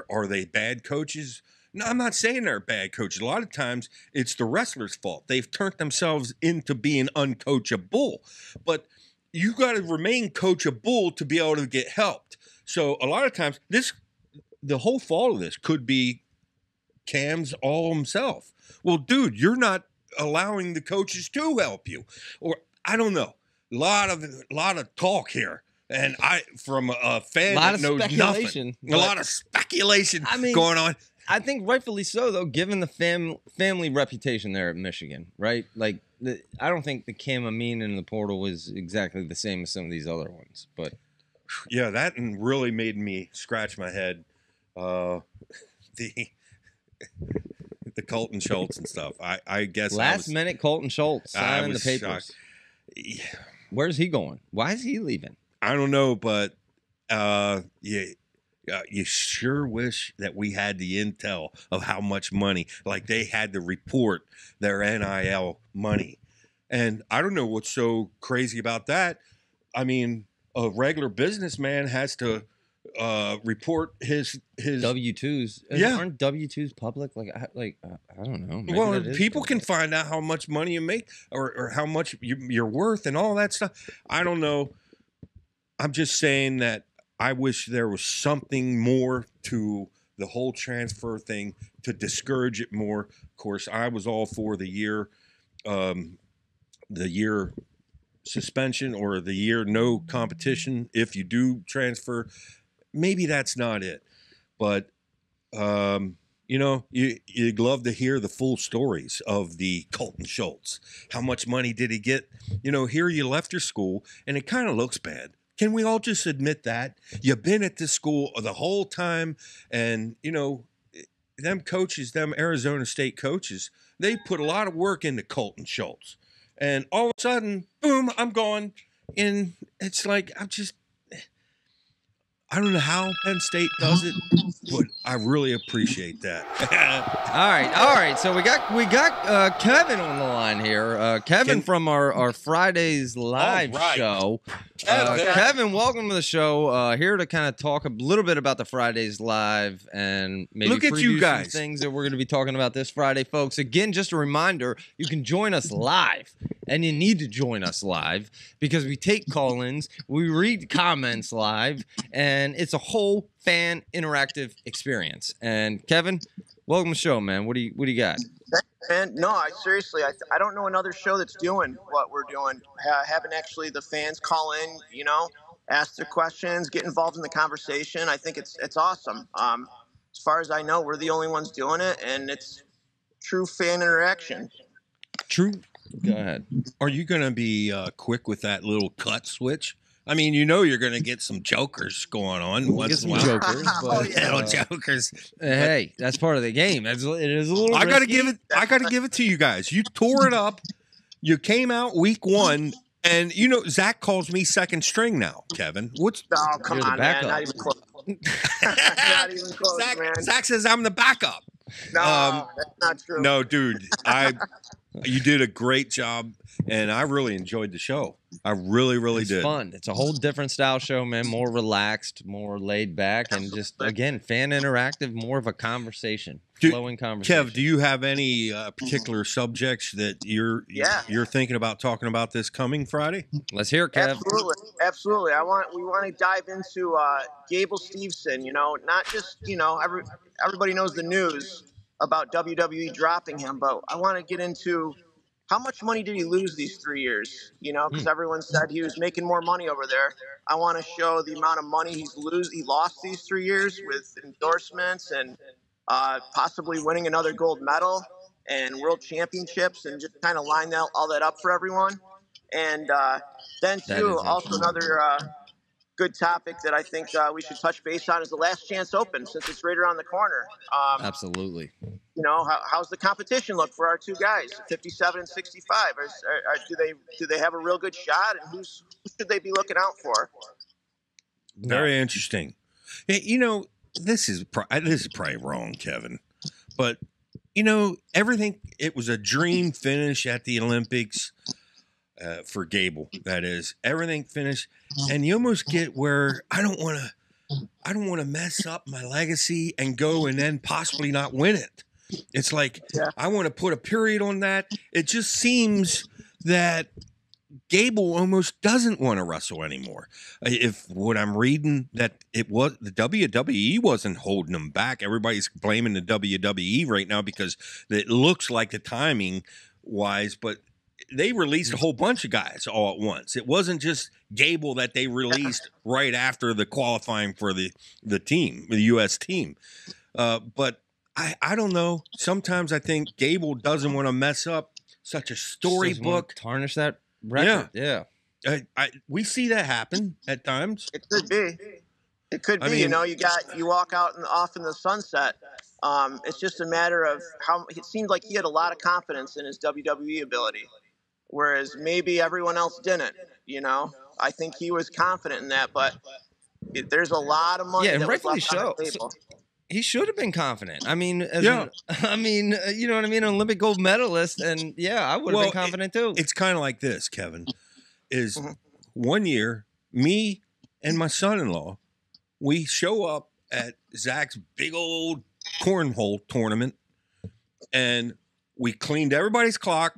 Are they bad coaches? No, I'm not saying they're bad coaches. A lot of times it's the wrestlers' fault. They've turned themselves into being uncoachable. But you got to remain coachable to be able to get helped. So a lot of times the whole fault of this could be Cam's all himself. Well, dude, you're not allowing the coaches to help you. Or I don't know. A lot of talk here. And from a fan that knows nothing. A lot of speculation going on. I think rightfully so, though, given the family reputation there at Michigan, right? Like, I don't think the Cam Amine in the portal was exactly the same as some of these other ones. But yeah, that really made me scratch my head. The Colton Schultz and stuff. I guess last minute Colton Schultz signing the papers. Yeah. Where's he going? Why is he leaving? I don't know, but you sure wish that we had the intel of how much money, like they had to report their NIL money. And I don't know what's so crazy about that. I mean, a regular businessman has to report his W-2s. Yeah. Aren't W-2s public? I don't know. Maybe well, people can find out how much money you make or how much you're worth and all that stuff. I don't know. I'm just saying that I wish there was something more to the whole transfer thing to discourage it more. Of course, I was all for the year suspension or the year no competition if you do transfer. Maybe that's not it. But, you'd love to hear the full stories of the Colton Schultz. How much money did he get? Here you left your school, and it kind of looks bad. Can we all just admit that? You've been at this school the whole time, and, them coaches, them Arizona State coaches, they put a lot of work into Colton Schultz. And all of a sudden, boom, I'm gone. And it's like, I don't know how Penn State does it, but I really appreciate that. All right. So we got Kevin on the line here. Kevin from our Fridays live show. Kevin, welcome to the show. Here to kind of talk a little bit about the Fridays live and maybe look at you guys. Some things that we're going to be talking about this Friday, folks. Again, just a reminder, you can join us live. And you need to join us live because we take call-ins, we read comments live, and it's a whole fan interactive experience. And Kevin, welcome to the show, man. What do you got? Man, no, I don't know another show that's doing what we're doing. Having actually the fans call in, ask their questions, get involved in the conversation. I think it's awesome. As far as I know, we're the only ones doing it, and it's true fan interaction. True. Go ahead. Are you going to be quick with that little cut switch? I mean, you're going to get some jokers going on. We'll get some jokers, but little jokers. Hey, that's part of the game. It is a little. I got to give it to you guys. You tore it up. You came out week 1, and Zach calls me second string now. Kevin, Oh, come on, man! Not even close. Not even close, man. Zach says I'm the backup. No, that's not true. No, dude. You did a great job, and I really enjoyed the show. I really, really did. It's fun. It's a whole different style show, man. More relaxed, more laid back, and just, again, fan interactive, more of a conversation, flowing conversation. Kev, do you have any particular subjects that you're thinking about talking about this coming Friday? Let's hear it, Kev. Absolutely. We want to dive into Gable Steveson. Not just everybody knows the news about WWE dropping him, but I want to get into how much money did he lose these 3 years? Because everyone said he was making more money over there. I want to show the amount of money he lost these 3 years with endorsements and possibly winning another gold medal and world championships, and just kind of line all that up for everyone. And then too, also another good topic that I think we should touch base on is the Last Chance Open, since it's right around the corner. Absolutely. How's the competition look for our two guys, 57 and 65? Do they have a real good shot, and who should they be looking out for? Very interesting. Hey, this is probably wrong, Kevin, but everything. It was a dream finish at the Olympics. For Gable, that is. Everything finished. And you almost get where I don't want to I don't want to mess up my legacy and go and then possibly not win it. It's like, I want to put a period on that. It just seems that Gable almost doesn't want to wrestle anymore. If what I'm reading, that it was the WWE wasn't holding him back. Everybody's blaming the WWE right now because it looks like the timing wise, but they released a whole bunch of guys all at once. It wasn't just Gable that they released right after the qualifying for the team, the U.S. team. But I don't know. Sometimes I think Gable doesn't want to mess up such a storybook. Tarnish that record. Yeah. We see that happen at times. It could be. It could be. You know, you walk out and off in the sunset. It's just a matter of how it seemed like he had a lot of confidence in his WWE ability, whereas maybe everyone else didn't. You know, I think he was confident in that, but there's a lot of money. Yeah, and that was rightfully left on so. the table. He should have been confident. I mean, you know what I mean? An Olympic gold medalist, and I would have been confident too. It's kind of like this, Kevin. Is one year, me and my son-in-law, we show up at Zach's big old cornhole tournament, and we cleaned everybody's clock.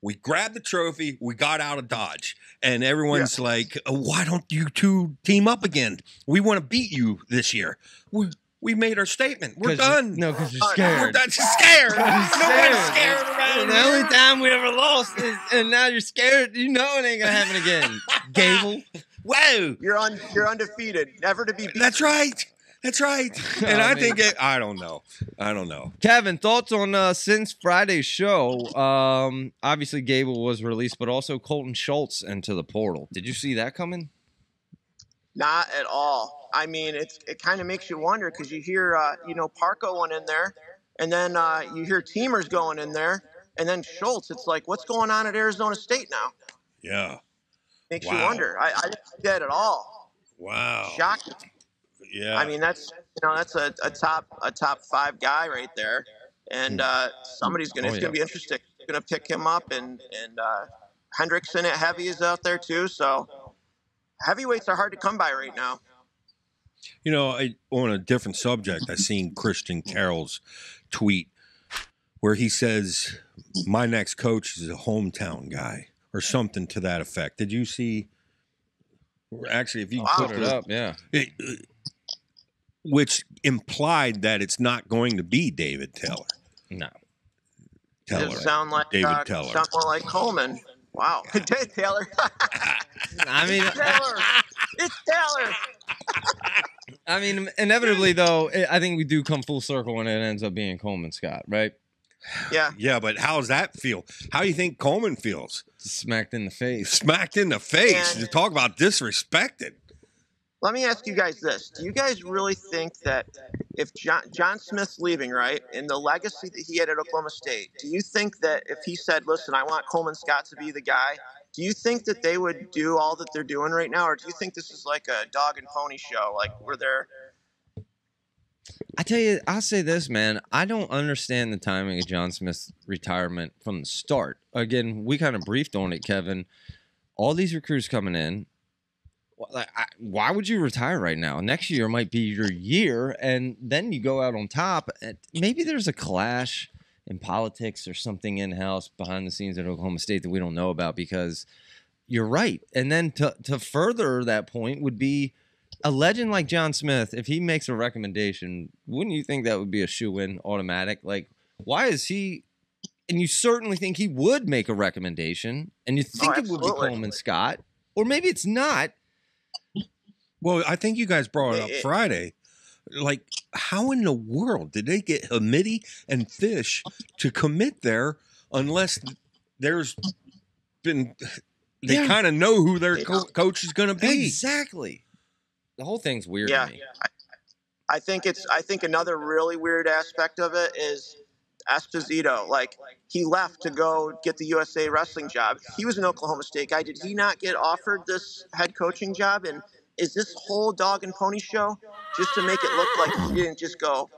We grabbed the trophy. We got out of Dodge, and everyone's like, "Why don't you two team up again? We want to beat you this year." We made our statement. We're done. No, because you're scared. We're done. Scared. Nobody's scared around The here. only time we ever lost is, and now you're scared. You know it ain't gonna happen again. Gable. Whoa. You're undefeated, never to be beaten. That's right. And I think I don't know. Kevin, thoughts on since Friday's show? Obviously Gable was released, but also Colton Schultz into the portal. Did you see that coming? Not at all. I mean, it kind of makes you wonder because you hear, Parco went in there, and then you hear Teamers going in there, and then Schultz. It's like, what's going on at Arizona State now? Yeah. Makes you wonder. I didn't see that at all. Wow. Shocking. Yeah. I mean, that's a top 5 guy right there, and somebody's gonna. It's gonna be interesting. Gonna pick him up, and Hendrickson at heavy is out there too. So heavyweights are hard to come by right now. You know, on a different subject, I seen Christian Carroll's tweet where he says, "My next coach is a hometown guy," or something to that effect. Did you see? Actually, if you put it up, which implied that it's not going to be David Taylor. No. It sound like David Teller. Sound more like Coleman. Wow, David Taylor. I mean, it's Taylor. I mean, inevitably though, I think we do come full circle when it ends up being Coleman Scott, right? Yeah. Yeah, but how does that feel? How do you think Coleman feels? Smacked in the face. Smacked in the face. And you talk about disrespected. let me ask you guys this: do you guys really think that if John Smith's leaving, right, and the legacy that he had at Oklahoma State, do you think that if he said, "Listen, I want Coleman Scott to be the guy," do you think that they would do all that they're doing right now, or do you think this is like a dog and pony show, like where they're? I tell you, I'll say this, man. I don't understand the timing of John Smith's retirement from the start. Again, we kind of briefed on it, Kevin. All these recruits coming in. Why would you retire right now? Next year might be your year, and then you go out on top. Maybe there's a clash in politics or something in-house behind the scenes at Oklahoma State that we don't know about, because you're right. And then to further that point would be a legend like John Smith. If he makes a recommendation, wouldn't you think that would be a shoe-in automatic? Like, why is he... And you certainly think he would make a recommendation, and you think it would be Coleman Scott, or maybe it's not. Well, I think you guys brought it up Friday. Like, how in the world did they get Hamidi and Fish to commit there unless there's been... They kind of know who their coach is going to be. Exactly. The whole thing's weird to me. I think another really weird aspect of it is Esposito. Like, he left to go get the USA wrestling job. He was an Oklahoma State guy. Did he not get offered this head coaching job? And is this whole dog and pony show just to make it look like he didn't just go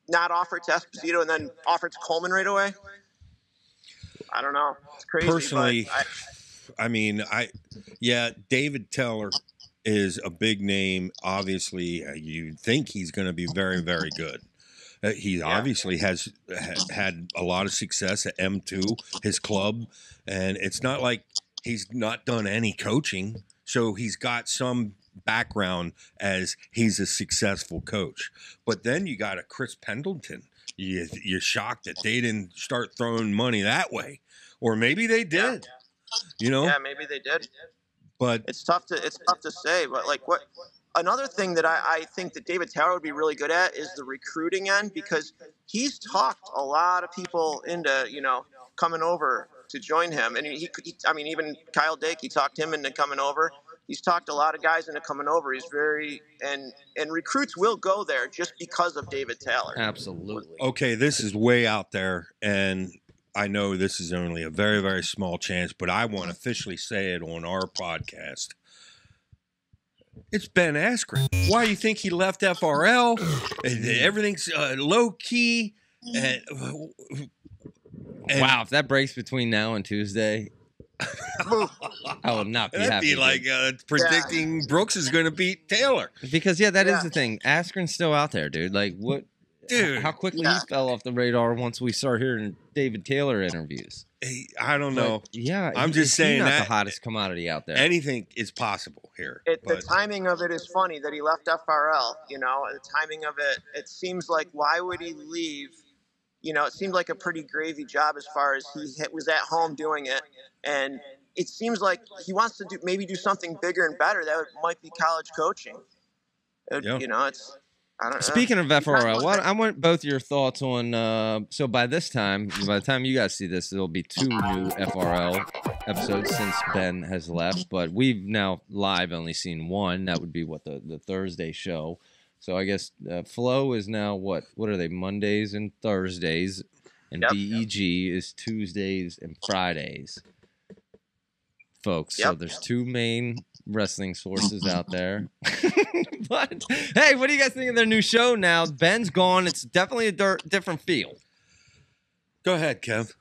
not offer it to Esposito and then offer it to Coleman right away? I don't know. It's crazy. Personally, I mean, David Teller is a big name. Obviously, you think he's going to be very, very good. He obviously has had a lot of success at M2, his club, and it's not like he's not done any coaching. So he's got some background as he's a successful coach. But then you got a Chris Pendleton. You're shocked that they didn't start throwing money that way, or maybe they did. You know? Yeah, maybe they did. But it's tough to say. But like what? Another thing that I think that David Taylor would be really good at is the recruiting end, because he's talked a lot of people into, coming over to join him. And I mean, even Kyle Dake, he talked him into coming over. He's talked a lot of guys into coming over. He's and recruits will go there just because of David Taylor. Absolutely. Okay, this is way out there, and I know this is only a very, very small chance, but I want to officially say it on our podcast. It's Ben Askren. Why do you think he left FRL? Everything's low key. And wow, if that breaks between now and Tuesday, I will not be happy. That'd be like predicting Brooks is going to beat Taylor. Because, that is the thing. Askren's still out there, dude. Like, what? Dude, how quickly he fell off the radar once we start hearing David Taylor interviews. I don't know. But, I'm just saying not that the hottest commodity out there. Anything is possible here. The timing of it is funny that he left FRL. The timing of it seems like, why would he leave? It seemed like a pretty gravy job as far as he was at home doing it, and it seems like he wants to maybe do something bigger and better. That might be college coaching. It's. I don't know. Speaking of FRL, I want both your thoughts on. So by the time you guys see this, there'll be 2 new FRL episodes since Ben has left. But we've now live only seen 1. That would be the Thursday show. So I guess Flow is now what? What are they? Mondays and Thursdays, and BEG is Tuesdays and Fridays, folks. So there's 2 main wrestling sources out there. But hey, what do you guys think of their new show now? Ben's gone. It's definitely a different feel. Go ahead, Kev.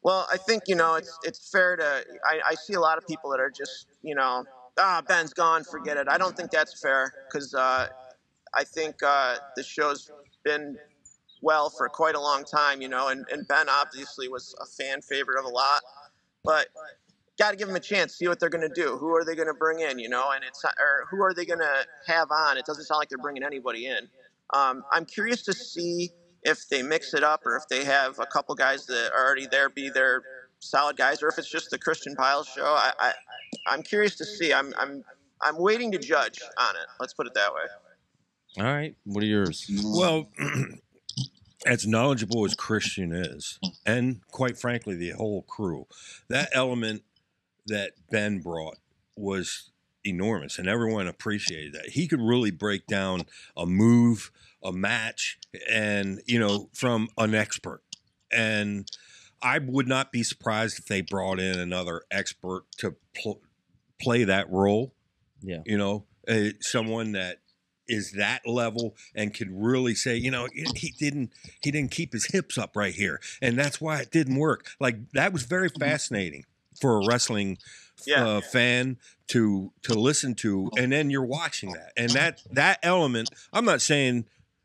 Well, I think it's fair to. I see a lot of people that are just Ben's gone, forget it. I don't think that's fair, because I think the show's been well for quite a long time, and Ben obviously was a fan favorite of a lot, but got to give them a chance, see what they're going to do. Who are they going to bring in, and who are they going to have on? It doesn't sound like they're bringing anybody in. I'm curious to see if they mix it up, or if they have a couple guys that are already there be their solid guys, or if it's just the Christian Piles show. I'm curious to see. I'm waiting to judge on it. Let's put it that way. All right. What are yours? Well, as knowledgeable as Christian is, and quite frankly, the whole crew, that element that Ben brought was enormous, and everyone appreciated that. He could really break down a move, a match, and from an expert. And I would not be surprised if they brought in another expert to play that role. Yeah, someone that is that level and could really say, he didn't keep his hips up right here, and that's why it didn't work. Like, that was very fascinating for a wrestling fan to listen to, and then you're watching that, and that element. I'm not saying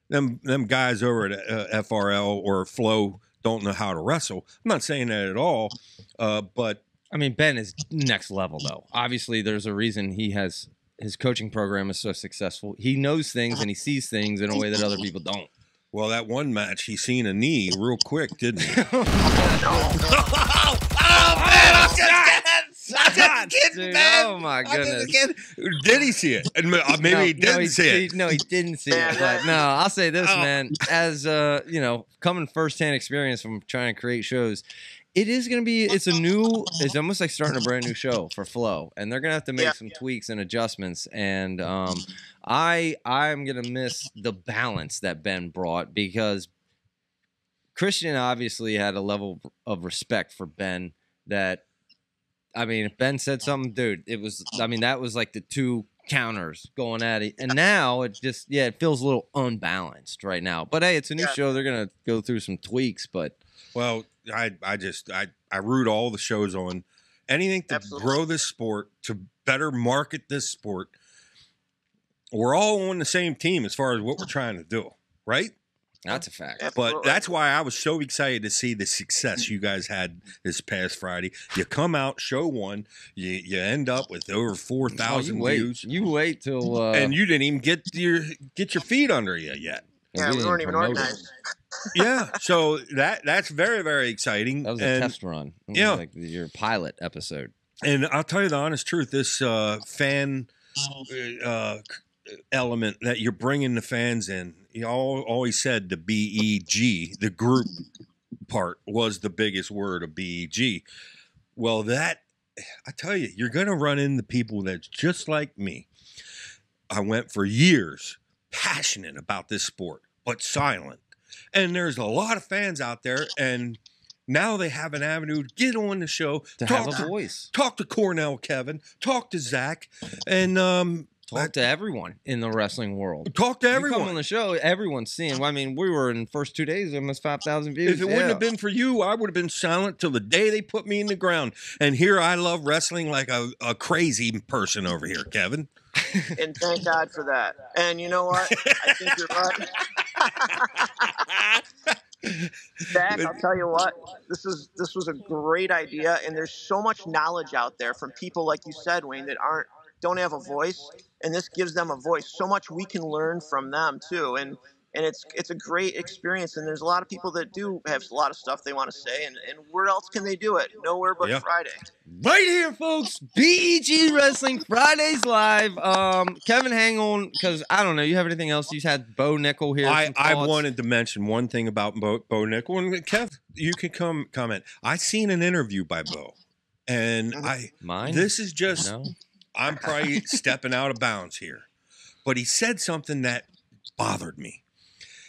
them guys over at FRL or Flow don't know how to wrestle. I'm not saying that at all, but I mean, Ben is next level, though. Obviously, there's a reason his coaching program is so successful. He knows things and he sees things in a way that other people don't. Well, that one match, he seen a knee real quick, didn't he? Man, I'm just kidding, man. Oh, my goodness. Did he see it? Maybe he didn't see it. No, he didn't see it. But no, I'll say this, man. As, coming firsthand experience from trying to create shows, it's almost like starting a brand new show for Flow. And they're going to have to make some tweaks and adjustments. And I'm going to miss the balance that Ben brought, because Christian obviously had a level of respect for Ben that, if Ben said something, dude, that was like the 2 counters going at it. And now it just, it feels a little unbalanced right now. But hey, it's a new show. They're going to go through some tweaks, but. Well, I root all the shows on, anything to Absolutely. grow this sport, to better market this sport. We're all on the same team as far as what we're trying to do, right? That's a fact. Absolutely. But that's why I was so excited to see the success you guys had this past Friday. You come out, show one, you end up with over 4,000 views, You wait till and you didn't even get your feet under you yet. Yeah, we weren't even organized. Yeah, so that's very, very exciting. That was a test run. It was yeah. like your pilot episode. And I'll tell you the honest truth, this fan element that you're bringing the fans in, you always said the BEG, the group part, was the biggest word of BEG. Well, that, I tell you, you're going to run into people that's just like me. I went for years passionate about this sport, but silent. And there's a lot of fans out there, and now they have an avenue to get on the show, To have a voice. Talk to Cornell Kevin, talk to Zach, and Talk to everyone in the wrestling world. talk to You everyone. come on the show, everyone's seeing. I mean, we were in the first 2 days, almost 5,000 views. If it wouldn't have been for you, I would have been silent till the day they put me in the ground. And here I love wrestling like a crazy person over here, Kevin. And thank God for that. And you know what? I think you're right. Zach, I'll tell you what. This was a great idea, and there's so much knowledge out there from people like you said, Wayne, that don't have a voice, and this gives them a voice. So much we can learn from them too, and it's a great experience. And there's a lot of people that do have a lot of stuff they want to say, and where else can they do it? Nowhere but Friday. Right here, folks. BEG Wrestling Fridays live. Kevin, hang on, because I don't know. You have anything else? You had Bo Nickal here. I wanted to mention one thing about Bo Nickal. And Kev, you can comment. I seen an interview by Bo, and Mine? This is just. No. I'm probably stepping out of bounds here, but he said something that bothered me.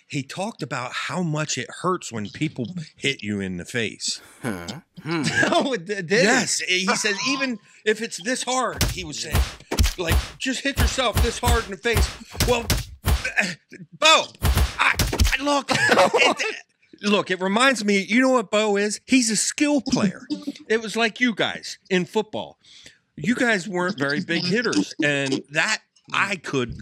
He talked about how much it hurts when people hit you in the face. No, it did. Yes, he said even if it's this hard, he was saying, like, just hit yourself this hard in the face. Well, Bo, look, it reminds me, you know what Bo is? He's a skill player. It was like you guys in football. You guys weren't very big hitters, and that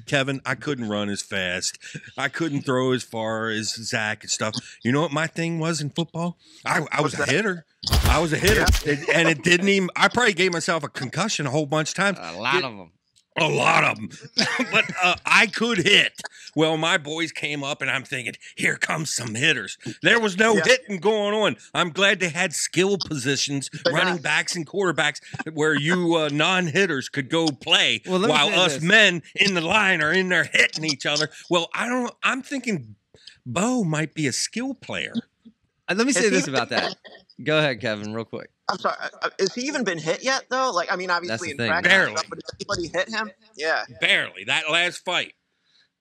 Kevin, I couldn't run as fast. I couldn't throw as far as Zach and stuff. You know what my thing was in football? I was a hitter. I was a hitter, and it didn't even. I probably gave myself a concussion a whole bunch of times. A lot of them. A lot of them. But I could hit. Well, my boys came up, and I'm thinking, here comes some hitters. There was no hitting going on. I'm glad they had skill positions, running backs and quarterbacks, where you non-hitters could go play while us men in the line are in there hitting each other. Well, I'm thinking Bo might be a skill player. Let me say this about that. Go ahead, Kevin, real quick. I'm sorry. Has he even been hit yet, though? Like, I mean, obviously in practice, barely. but has anybody hit him? Yeah, barely. That last fight.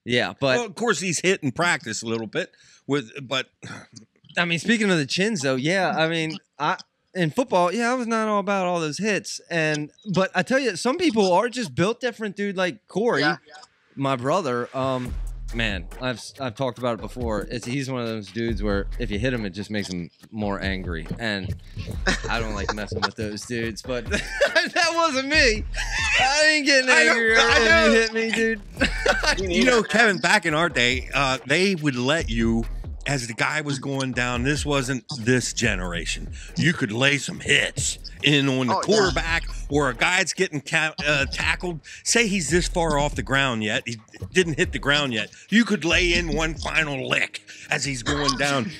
Yeah, but of course he's hit in practice a little bit. But I mean, speaking of the chins, though, yeah. I mean, in football, I was not all about all those hits, but I tell you, some people are just built different, dude. Like Corey, my brother. Man, I've talked about it before. He's one of those dudes where if you hit him, it just makes him more angry, and I don't like messing with those dudes. But that wasn't me. I ain't getting angry if you hit me, dude. You know, Kevin, back in our day, they would let you, as the guy was going down. This wasn't this generation. You could lay some hits in on the quarterback, or a guy's getting tackled. Say he's this far off the ground yet. He didn't hit the ground yet. You could lay in one final lick as he's going down.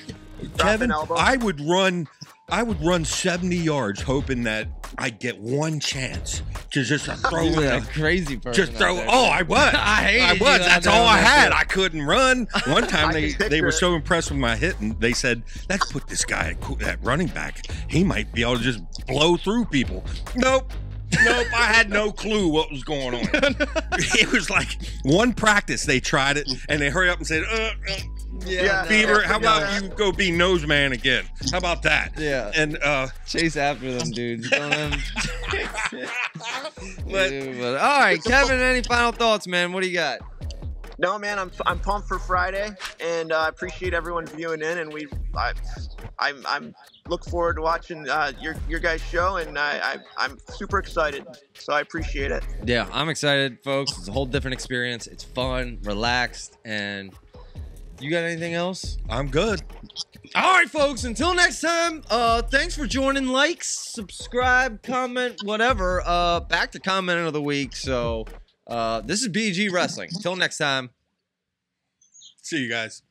Kevin, I would run 70 yards hoping that I'd get one chance to just throw in a crazy person. Just throw. I was. I was. That's all I had. I couldn't run. One time they were so impressed with my hitting, they said, "Let's put this guy at running back. He might be able to just blow through people." Nope. I had no clue what was going on. It was like one practice they tried it, and they hurry up and said, Beaver, how about you go be nose man again? How about that? Yeah. And chase after them, dudes. Don't but all right, Kevin, any final thoughts, man? What do you got? No, man, I'm pumped for Friday, and I appreciate everyone viewing in, and I'm look forward to watching your guys' show, and I'm super excited, so I appreciate it. Yeah, I'm excited, folks. It's a whole different experience. It's fun, relaxed, and you got anything else? I'm good. All right, folks, until next time, thanks for joining. Like, subscribe, comment, whatever. Back to comment of the week. So this is BG Wrestling. Until next time. See you guys.